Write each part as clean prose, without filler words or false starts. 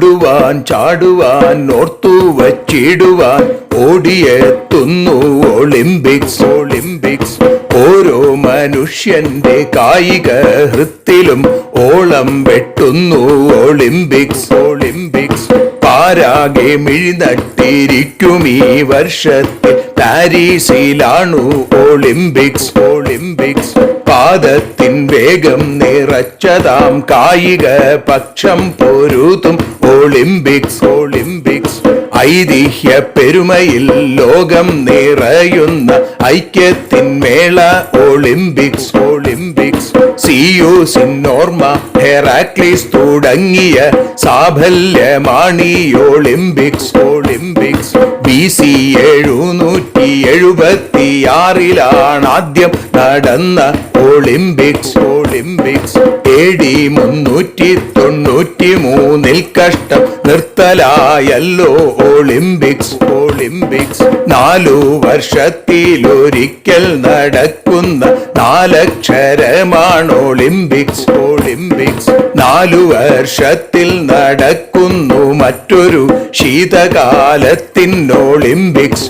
ഓടുവാൻ ചാടുവാൻ ഓർത്തു വച്ചിടുവാൻ ഓടിയെത്തുന്നു ഒളിമ്പിക്സ്. ഓരോ മനുഷ്യന്റെ കായിക ഹൃത്തിലും ഓളം വെട്ടുന്നു ഒളിമ്പിക്സ്. പാരാകെ മിഴിനട്ടിരിക്കും ഈ വർഷത്തിൽ പാരീസിലാണു ഒളിമ്പിക്സ്. പാദത്തിൻ വേഗം നിറച്ചതാം കായിക പക്ഷം പൊരുതും ഒളിമ്പിക്സ്. ഐതിഹ്യ പെരുമയിൽ ലോകം നിറയുന്ന ഐക്യത്തിൻ മേള ഒളിമ്പിക്സ്. സിയൂസിൻ ഓർമ്മ ഹെറാക്ലിസ് തുടങ്ങിയ സാഫല്യമാണീ ഒളിമ്പിക്സ്. BC 776 ആദ്യം നടന്ന ഒളിമ്പിക്സ്. AD 393 കഷ്ടം നിർത്തലായല്ലോ ഒളിമ്പിക്സ്. 4 വർഷത്തിലൊരിക്കൽ നടക്കുന്ന 4 അക്ഷരമാണ് ഒളിമ്പിക്സ്. 4 വർഷത്തിൽ നടക്കുന്നു മറ്റൊരു ശീതകാലത്തിൻ ഒളിമ്പിക്സ്.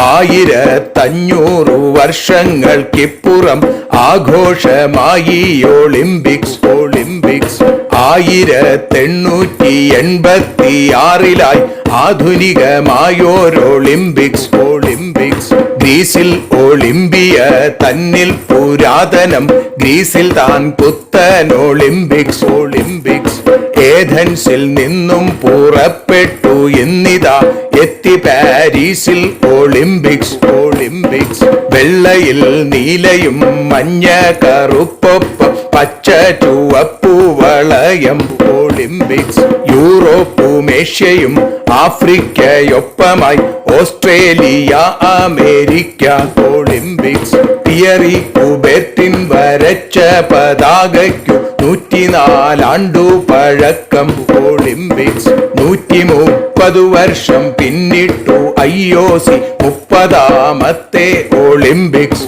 1500 വർഷങ്ങൾക്കിപ്പുറം ആഘോഷമായി ഒളിമ്പിക്സ്. 1886 ആധുനികമായോരൊളിമ്പിക്സ്. ഗ്രീസിൽ ഒളിമ്പിയ തന്നിൽ പുരാതനം, ഗ്രീസിൽ താൻ പുത്തൻ ഒളിമ്പിക്സ്. ഏഥൻസിൽ നിന്നും പുറപ്പെട്ടു എന്നിതാ എത്തി പാരീസിൽ ഒളിമ്പിക്സ്. വെള്ളയിൽ നീലയും മഞ്ഞ കറുപ്പൊപ്പം പച്ച ചുവപ്പു വളയം ഒളിമ്പിക്സ്. യൂറോപ്പും ഏഷ്യയും ആഫ്രിക്കയൊപ്പമായി ഓസ്ട്രേലിയ അമേരിക്ക ഒളിമ്പിക്സ്. തിയറി കുബെർട്ടിൻ വരച്ച പതാകയ്ക്കു 104 ആണ്ടു പഴക്കം ഒളിമ്പിക്സ്. 130 വർഷം പിന്നിട്ടു IOC 30ാമത്തെ ഒളിമ്പിക്സ്.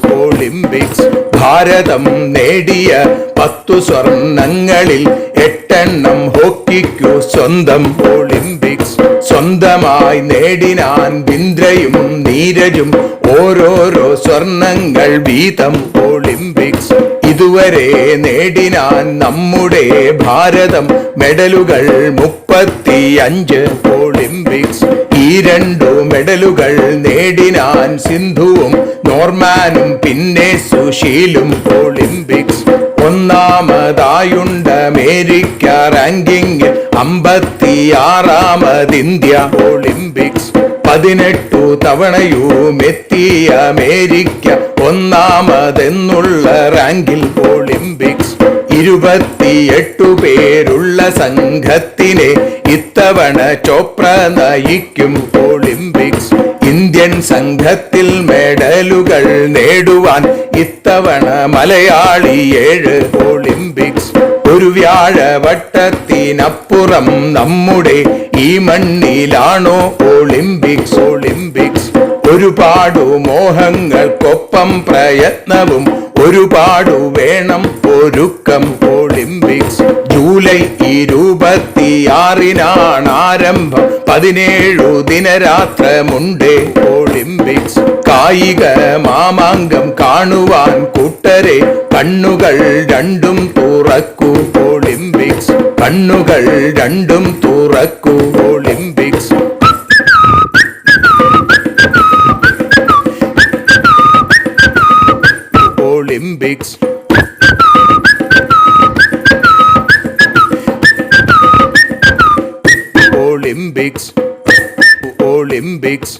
ഭാരതം നേടിയ 10 സ്വർണങ്ങളിൽ 8 ഹോക്കിക്കു സ്വന്തം ഒളിമ്പിക്സ്. സ്വന്തമായി നേടിനാൻ ബിന്ദ്രയും നീരജും ഓരോരോ സ്വർണങ്ങൾ വീതം ഒളിമ്പിക്സ്. ഇതുവരെ നേടിനാൻ നമ്മുടെ ഭാരതം മെഡലുകൾ 35 ഒളിമ്പിക്സ്. ഈ 2 മെഡലുകൾ നേടിനാൻ സിന്ധുവും നോർമാനും പിന്നെ സുശീലും ഒളിമ്പിക്സ്. ഒന്നാമതായുണ്ട് അമേരിക്ക റാങ്കിങ്ങിൽ 56ാമത് ഇന്ത്യ ഒളിമ്പിക്സ്. 18 തവണയും എത്തിയ അമേരിക്ക ഒന്നാമതെന്നുള്ള റാങ്കിൽ ഒളിമ്പിക്സ്. 28 പേരുള്ള സംഘത്തിനെ ഇത്തവണ ചോപ്ര നയിക്കും ഒളിമ്പിക്സ്. ഇന്ത്യൻ സംഘത്തിൽ മെഡലുകൾ നേടുവാൻ ഇത്തവണ മലയാളി 7 ഒളിമ്പിക്സ്. ഒരു വ്യാഴവട്ടത്തിനപ്പുറം നമ്മുടെ ഈ മണ്ണിലാണോ ഒളിമ്പിക്സ്. ഒരുപാടു മോഹങ്ങൾക്കൊപ്പം പ്രയത്നവും ഒരുപാടു വേണം ഒരുക്കം ഒളിമ്പിക്സ്. ജൂലൈ 26 ആരംഭം, 17 ദിനരാത്രമുണ്ട് ഒളിമ്പിക്സ്. കായിക മാമാങ്കം കാണുവാൻ കൂട്ടരെ കണ്ണുകൾ രണ്ടും തുറക്കൂ ഒളിമ്പിക്സ്. കണ്ണുകൾ രണ്ടും തുറക്കൂ Olympics. Olympics. Olympics. Olympics.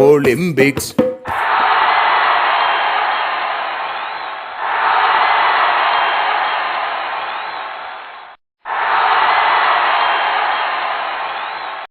Olympics.